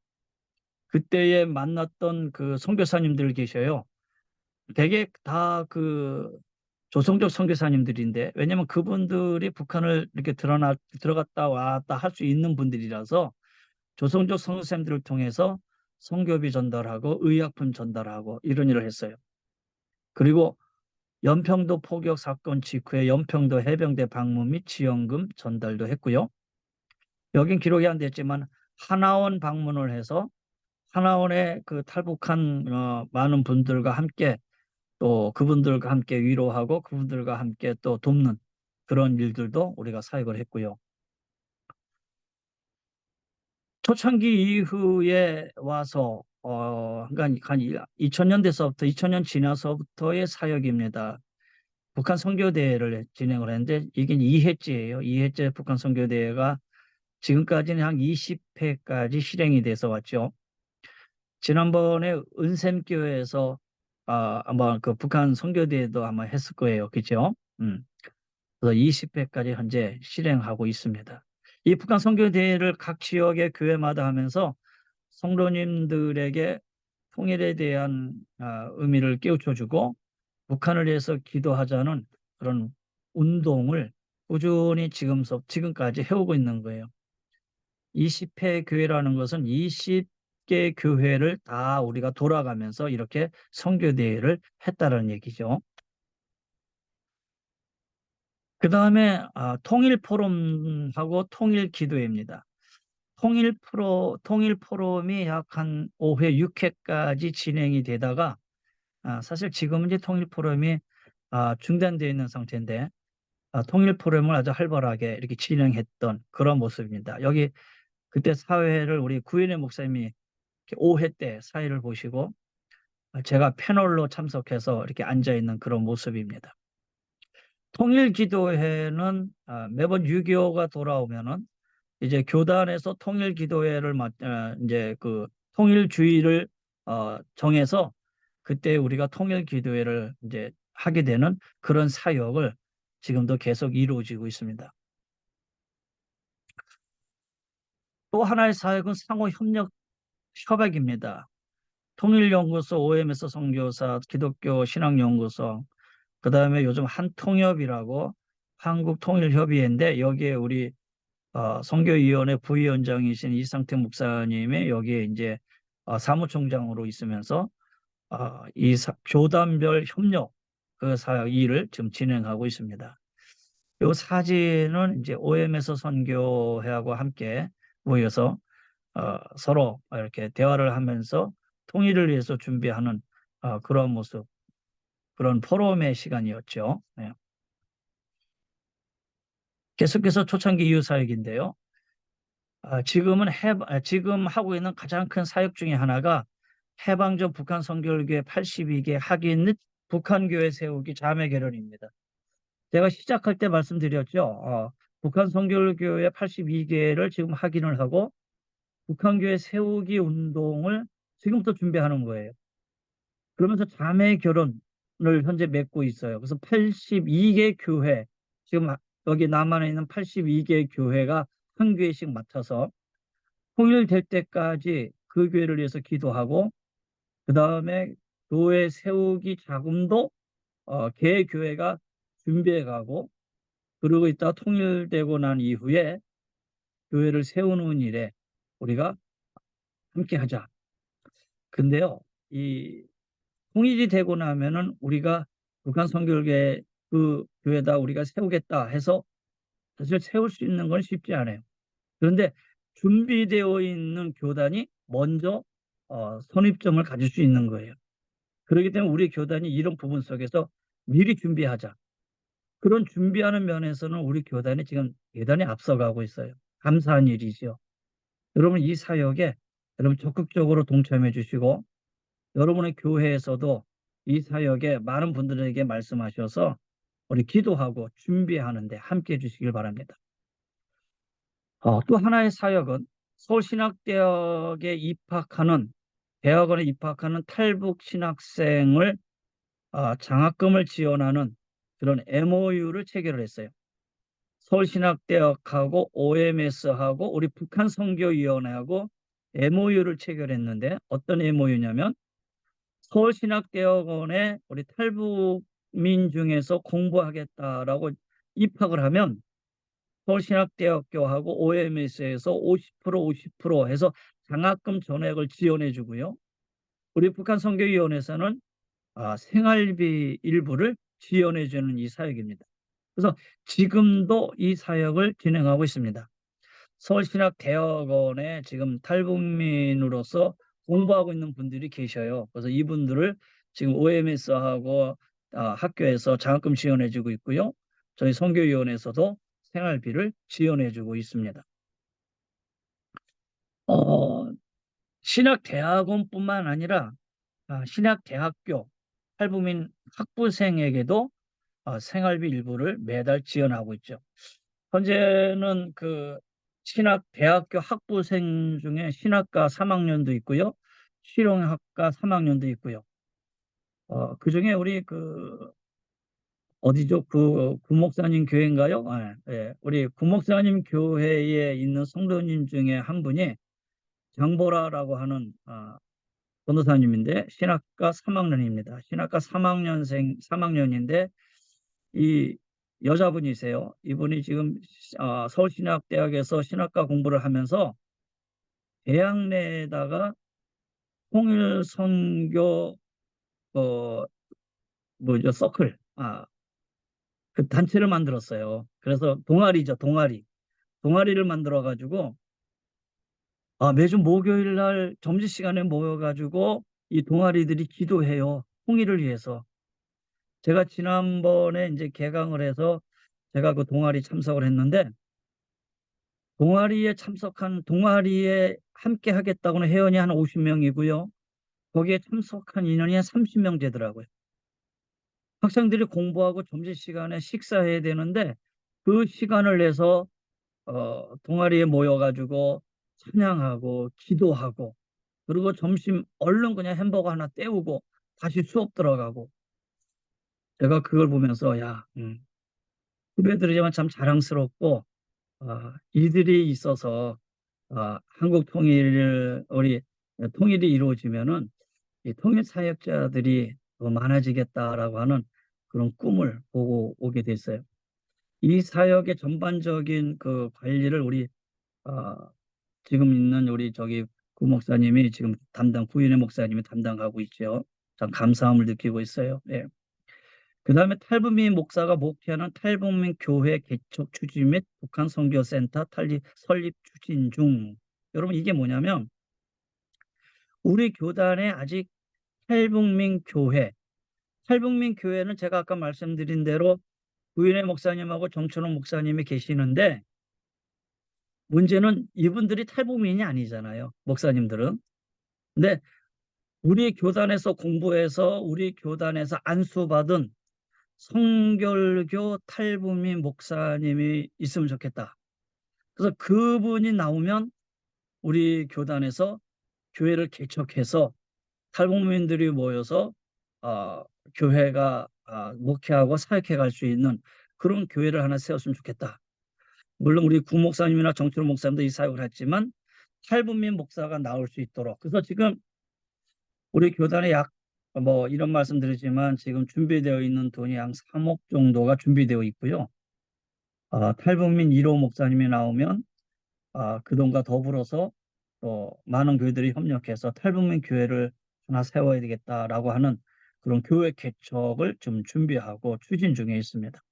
그때에 만났던 그 선교사님들 계셔요. 되게 다 그 조성적 선교사님들인데, 왜냐면 그분들이 북한을 이렇게 들어갔다 왔다 할 수 있는 분들이라서 조성적 선교사님들을 통해서 선교비 전달하고 의약품 전달하고 이런 일을 했어요. 그리고 연평도 포격 사건 직후에 연평도 해병대 방문 및 지원금 전달도 했고요. 여긴 기록이 안 됐지만 하나원 방문을 해서 하나원의 그 탈북한 많은 분들과 함께 또 그분들과 함께 위로하고 그분들과 함께 또 돕는 그런 일들도 우리가 사역을 했고요. 초창기 이후에 와서 그러니까 한 2000년대서부터 2000년 지나서부터의 사역입니다. 북한 선교대회를 진행을 했는데 이게 2회째예요. 2회째 북한 선교대회가 지금까지는 한 20회까지 실행이 돼서 왔죠. 지난번에 은샘교회에서 아마 그 북한 선교대회도 아마 했을 거예요. 그죠? 그래서 20회까지 현재 실행하고 있습니다. 이 북한 선교대회를 각 지역의 교회마다 하면서 성도님들에게 통일에 대한 의미를 깨우쳐주고 북한을 위해서 기도하자는 그런 운동을 꾸준히 지금까지 해오고 있는 거예요. 20회 교회라는 것은 20개 교회를 다 우리가 돌아가면서 이렇게 선교대회를 했다는 얘기죠. 그 다음에 통일포럼하고 통일기도회입니다. 통일포럼이 약 한 5회, 6회까지 진행이 되다가 사실 지금은 이제 통일포럼이 중단되어 있는 상태인데 통일포럼을 아주 활발하게 이렇게 진행했던 그런 모습입니다. 여기 그때 사회를 우리 구인의 목사님이 5회 때 사회를 보시고 제가 패널로 참석해서 이렇게 앉아 있는 그런 모습입니다. 통일기도회는 매번 6.25가 돌아오면은 이제 교단에서 통일기도회를 이제 그 통일주의를 정해서 그때 우리가 통일기도회를 이제 하게 되는 그런 사역을 지금도 계속 이루어지고 있습니다. 또 하나의 사역은 상호협력 협약입니다. 통일연구소, OMS 선교사, 기독교 신학연구소, 그 다음에 요즘 한통협이라고 한국통일협의회인데 여기에 우리 선교위원회 부위원장이신 이상택 목사님이 여기에 이제 사무총장으로 있으면서 교단별 협력 그 사역 일을 지금 진행하고 있습니다. 이 사진은 이제 OMS 선교회하고 함께 모여서 서로 이렇게 대화를 하면서 통일을 위해서 준비하는 그런 모습, 그런 포럼의 시간이었죠. 네. 계속해서 초창기 이후 사역인데요. 지금 하고 있는 가장 큰 사역 중에 하나가 해방전 북한 선교회 82개 학인 및 북한교회 세우기 자매 결연입니다. 제가 시작할 때 말씀드렸죠. 북한 선교회 82개를 지금 확인을 하고 북한교회 세우기 운동을 지금부터 준비하는 거예요. 그러면서 자매 결혼을 현재 맺고 있어요. 그래서 82개 교회, 지금 여기 남한에 있는 82개 교회가 한 교회씩 맡아서 통일될 때까지 그 교회를 위해서 기도하고 그 다음에 교회 세우기 자금도 개 교회가 준비해 가고 그러고 있다 통일되고 난 이후에 교회를 세우는 일에 우리가 함께 하자. 근데요, 이 통일이 되고 나면은 우리가 북한 선교회 그 교회다 우리가 세우겠다 해서 사실 세울 수 있는 건 쉽지 않아요. 그런데 준비되어 있는 교단이 먼저 선입점을 가질 수 있는 거예요. 그렇기 때문에 우리 교단이 이런 부분 속에서 미리 준비하자. 그런 준비하는 면에서는 우리 교단이 지금 대단히 앞서가고 있어요. 감사한 일이죠. 여러분 이 사역에 여러분 적극적으로 동참해 주시고 여러분의 교회에서도 이 사역에 많은 분들에게 말씀하셔서 우리 기도하고 준비하는데 함께 해 주시길 바랍니다. 또 하나의 사역은 서울신학대학에 입학하는 대학원에 입학하는 탈북 신학생을 장학금을 지원하는 그런 MOU를 체결을 했어요. 서울신학대학하고 OMS하고 우리 북한선교위원회하고 MOU를 체결했는데 어떤 MOU냐면 서울신학대학원에 우리 탈북민 중에서 공부하겠다라고 입학을 하면 서울신학대학교하고 OMS에서 50% 해서 장학금 전액을 지원해 주고요. 우리 북한선교위원회에서는 생활비 일부를 지원해 주는 이 사역입니다. 그래서 지금도 이 사역을 진행하고 있습니다. 서울신학대학원에 지금 탈북민으로서 공부하고 있는 분들이 계셔요. 그래서 이분들을 지금 OMS하고 학교에서 장학금 지원해 주고 있고요. 저희 선교위원회에서도 생활비를 지원해 주고 있습니다. 신학대학원뿐만 아니라 신학대학교 탈북민 학부생에게도 생활비 일부를 매달 지원하고 있죠. 현재는 그 신학대학교 학부생 중에 신학과 3학년도 있고요. 실용학과 3학년도 있고요. 그중에 우리 그 어디죠? 그 구목사님 교회인가요? 예. 우리 구목사님 교회에 있는 성도님 중에 한 분이 장보라라고 하는 전도사님인데 신학과 3학년입니다. 신학과 3학년인데 이 여자분이세요. 이분이 지금 서울신학대학에서 신학과 공부를 하면서 대학 내에다가 통일선교 뭐죠 서클 그 단체를 만들었어요. 그래서 동아리죠 동아리를 만들어 가지고 매주 목요일 날 점심시간에 모여 가지고 이 동아리들이 기도해요. 통일을 위해서. 제가 지난번에 이제 개강을 해서 제가 그 동아리 참석을 했는데 동아리에 함께 하겠다고는 회원이 한 50명이고요. 거기에 참석한 인원이 한 30명 되더라고요. 학생들이 공부하고 점심시간에 식사해야 되는데 그 시간을 내서 동아리에 모여가지고 찬양하고 기도하고 그리고 점심 얼른 그냥 햄버거 하나 때우고 다시 수업 들어가고 제가 그걸 보면서 후배들이지만 참 자랑스럽고 이들이 있어서 한국 우리 통일이 이루어지면은 이 통일 사역자들이 더 많아지겠다라고 하는 그런 꿈을 보고 오게 됐어요. 이 사역의 전반적인 그 관리를 우리 어, 지금 있는 우리 저기 구 목사님이 지금 구인혜 목사님이 담당하고 있죠. 참 감사함을 느끼고 있어요. 예. 그다음에 탈북민 목사가 목회하는 탈북민 교회 개척 추진 및 북한 선교센터 설립 추진 중. 여러분 이게 뭐냐면 우리 교단에 아직 탈북민 교회는 제가 아까 말씀드린 대로 구인혜 목사님하고 정춘호 목사님이 계시는데 문제는 이분들이 탈북민이 아니잖아요. 목사님들은. 근데 우리 교단에서 공부해서 우리 교단에서 안수받은 성결교 탈북민 목사님이 있으면 좋겠다. 그래서 그분이 나오면 우리 교단에서 교회를 개척해서 탈북민들이 모여서 교회가 목회하고 사역해 갈 수 있는 그런 교회를 하나 세웠으면 좋겠다. 물론 우리 구 목사님이나 정철호 목사님도 이 사역을 했지만 탈북민 목사가 나올 수 있도록. 그래서 지금 우리 교단에 이런 말씀 드리지만 지금 준비되어 있는 돈이 약 3억 정도가 준비되어 있고요. 탈북민 1호 목사님이 나오면 그 돈과 더불어서 또 많은 교회들이 협력해서 탈북민 교회를 하나 세워야 되겠다라고 하는 그런 교회 개척을 좀 준비하고 추진 중에 있습니다.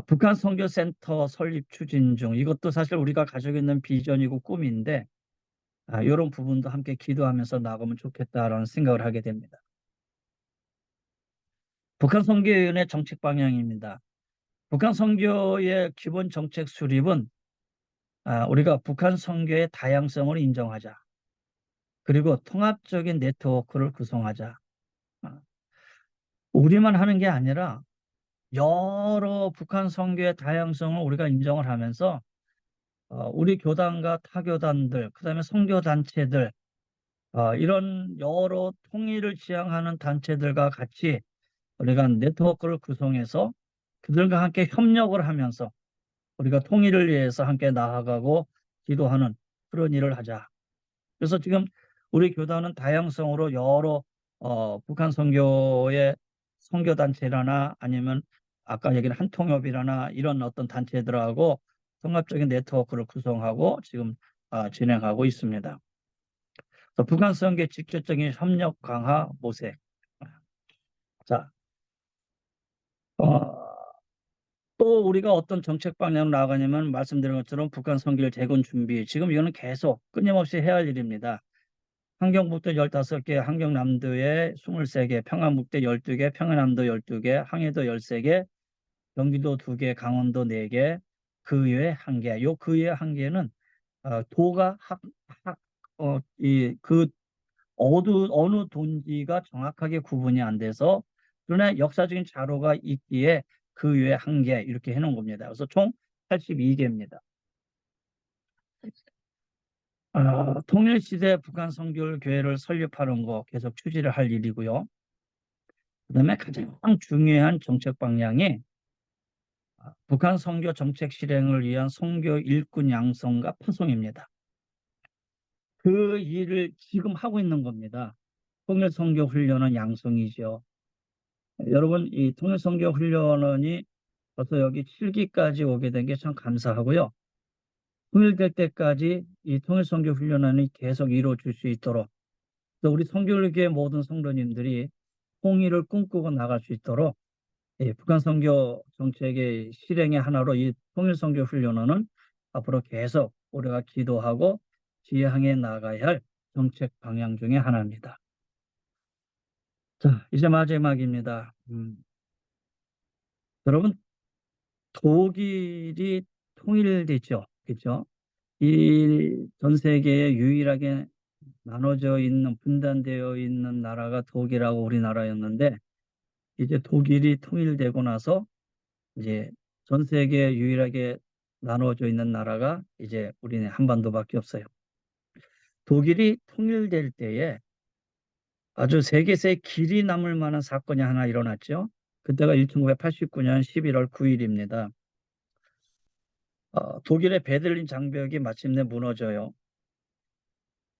북한 선교센터 설립 추진 중, 이것도 사실 우리가 가지고 있는 비전이고 꿈인데 이런 부분도 함께 기도하면서 나가면 좋겠다라는 생각을 하게 됩니다. 북한 선교위원회 정책 방향입니다. 북한 선교의 기본 정책 수립은 우리가 북한 선교의 다양성을 인정하자. 그리고 통합적인 네트워크를 구성하자. 아, 우리만 하는 게 아니라 여러 북한 선교의 다양성을 우리가 인정을 하면서 우리 교단과 타교단들, 그다음에 선교단체들, 이런 여러 통일을 지향하는 단체들과 같이 우리가 네트워크를 구성해서 그들과 함께 협력을 하면서 우리가 통일을 위해서 함께 나아가고 기도하는 그런 일을 하자. 그래서 지금 우리 교단은 다양성으로 여러 북한 선교의 선교단체라나 아니면 아까 얘기한 한통협이라나 이런 어떤 단체들하고 통합적인 네트워크를 구성하고 지금 진행하고 있습니다. 북한 선교 직접적인 협력 강화 모색. 자, 또 우리가 어떤 정책 방향으로 나가냐면 말씀드린 것처럼 북한 선교를 재건 준비. 지금 이거는 계속 끊임없이 해야 할 일입니다. 함경북도 15개, 함경남도에 23개, 평안북도 12개, 평안남도 12개, 항해도 13개, 경기도 2개, 강원도 4개, 그 외에 1개. 요 그 외에 1개는 도가 그 어느 돈지가 정확하게 구분이 안 돼서 그러나 역사적인 자료가 있기에 그 외에 1개 이렇게 해놓은 겁니다. 그래서 총 82개입니다. 통일시대 북한 선교교회를 설립하는 거 계속 추진을 할 일이고요. 그다음에 가장 중요한 정책 방향이 북한 선교 정책 실행을 위한 선교 일꾼 양성과 파송입니다. 그 일을 지금 하고 있는 겁니다. 통일 선교 훈련은 양성이죠. 여러분, 이 통일 선교 훈련이 벌써 여기 7기까지 오게 된 게 참 감사하고요. 통일될 때까지 이 통일 선교 훈련이 계속 이루어질 수 있도록 또 우리 선교교회 모든 성도님들이 통일을 꿈꾸고 나갈 수 있도록 북한 선교 정책의 실행의 하나로 이 통일 선교 훈련원은 앞으로 계속 우리가 기도하고 지향해 나가야 할 정책 방향 중에 하나입니다. 자, 이제 마지막입니다. 여러분, 독일이 통일됐죠, 그렇죠? 이 전 세계에 유일하게 나눠져 있는 분단되어 있는 나라가 독일하고 우리나라였는데 이제 독일이 통일되고 나서 이제 전 세계에 유일하게 나눠져 있는 나라가 이제 우리네 한반도밖에 없어요. 독일이 통일될 때에 아주 세계사에 길이 남을 만한 사건이 하나 일어났죠. 그때가 1989년 11월 9일입니다. 독일의 베들린 장벽이 마침내 무너져요.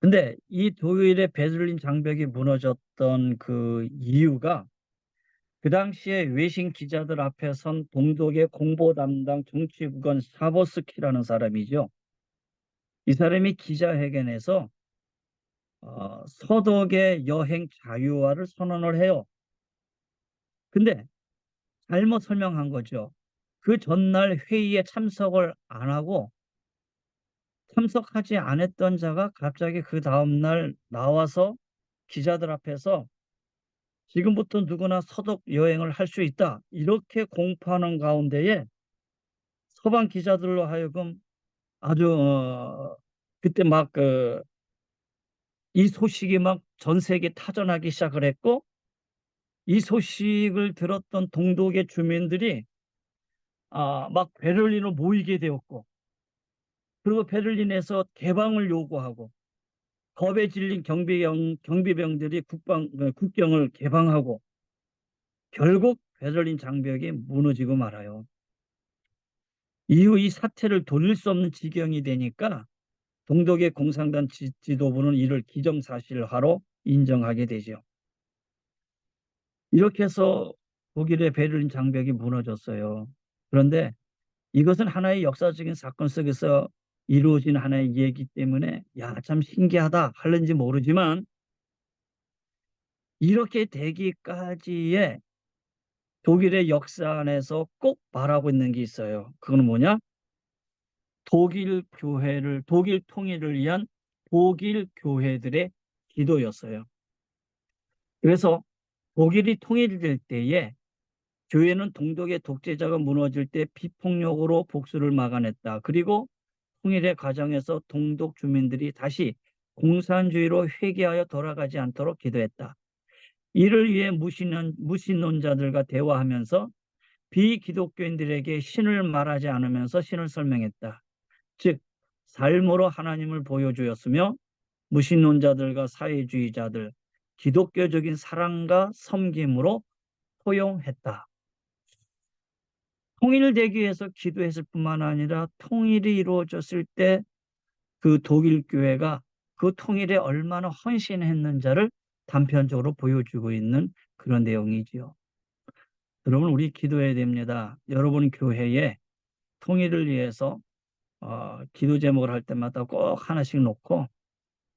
근데 이 독일의 베들린 장벽이 무너졌던 그 이유가 그 당시에 외신 기자들 앞에 선 동독의 공보 담당 정치국원 사보스키라는 사람이죠. 이 사람이 기자회견에서 서독의 여행 자유화를 선언을 해요. 근데 잘못 설명한 거죠. 그 전날 회의에 참석을 안 하고 참석하지 않았던 자가 갑자기 그 다음날 나와서 기자들 앞에서 지금부터 누구나 서독 여행을 할 수 있다. 이렇게 공포하는 가운데에 서방 기자들로 하여금 아주 그때 막 이 소식이 막 전 세계 타전하기 시작을 했고 이 소식을 들었던 동독의 주민들이 막 베를린으로 모이게 되었고 그리고 베를린에서 개방을 요구하고 겁에 질린 경비병들이 국경을 개방하고 결국 베를린 장벽이 무너지고 말아요. 이후 이 사태를 돌릴 수 없는 지경이 되니까 동독의 공산당 지도부는 이를 기정사실화로 인정하게 되죠. 이렇게 해서 독일의 베를린 장벽이 무너졌어요. 그런데 이것은 하나의 역사적인 사건 속에서 이루어진 하나의 얘기 때문에 야, 참 신기하다 할는지 모르지만 이렇게 되기까지의 독일의 역사 안에서 꼭 말하고 있는 게 있어요. 그건 뭐냐? 독일 통일을 위한 독일 교회들의 기도였어요. 그래서 독일이 통일될 때에 교회는 동독의 독재자가 무너질 때 비폭력으로 복수를 막아냈다. 그리고 통일의 과정에서 동독 주민들이 다시 공산주의로 회귀하여 돌아가지 않도록 기도했다. 이를 위해 무신론자들과 대화하면서 비기독교인들에게 신을 말하지 않으면서 신을 설명했다. 즉 삶으로 하나님을 보여주었으며 무신론자들과 사회주의자들, 기독교적인 사랑과 섬김으로 포용했다. 통일되기 위해서 기도했을 뿐만 아니라 통일이 이루어졌을 때 그 독일 교회가 그 통일에 얼마나 헌신했는지를 단편적으로 보여주고 있는 그런 내용이지요. 여러분, 우리 기도해야 됩니다. 여러분 교회에 통일을 위해서 기도 제목을 할 때마다 꼭 하나씩 놓고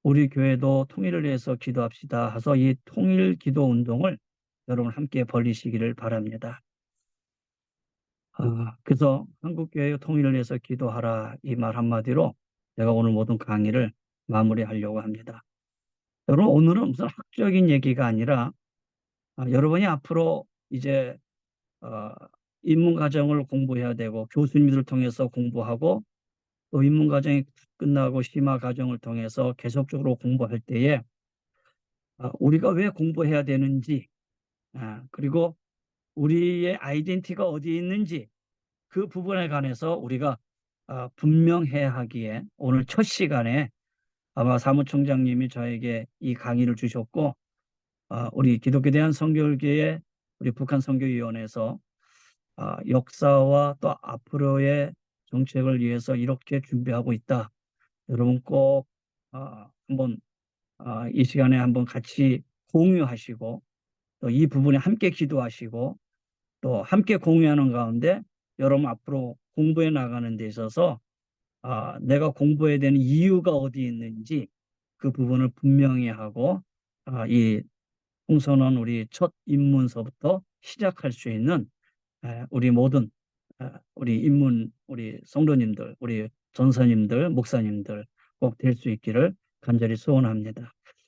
우리 교회도 통일을 위해서 기도합시다 해서 이 통일 기도 운동을 여러분 함께 벌이시기를 바랍니다. 그래서 한국교회 통일을 위해서 기도하라 이 말 한마디로 제가 오늘 모든 강의를 마무리하려고 합니다. 여러분, 오늘은 무슨 학적인 얘기가 아니라 여러분이 앞으로 이제 인문과정을 공부해야 되고 교수님들을 통해서 공부하고 또 인문과정이 끝나고 심화과정을 통해서 계속적으로 공부할 때에 우리가 왜 공부해야 되는지 그리고 우리의 아이덴티티가 어디에 있는지 그 부분에 관해서 우리가 분명해야 하기에 오늘 첫 시간에 아마 사무총장님이 저에게 이 강의를 주셨고 우리 기독교 대한선교회의 우리 북한선교위원회에서 역사와 또 앞으로의 정책을 위해서 이렇게 준비하고 있다. 여러분 꼭 한번 이 시간에 한번 같이 공유하시고 또 이 부분에 함께 기도하시고 또 함께 공유하는 가운데 여러분 앞으로 공부해 나가는 데 있어서 내가 공부해야 되는 이유가 어디 있는지 그 부분을 분명히 하고 이 홍선원 우리 첫 입문서부터 시작할 수 있는 우리 모든 우리 성도님들, 우리 전사님들, 목사님들 꼭 될 수 있기를 간절히 소원합니다.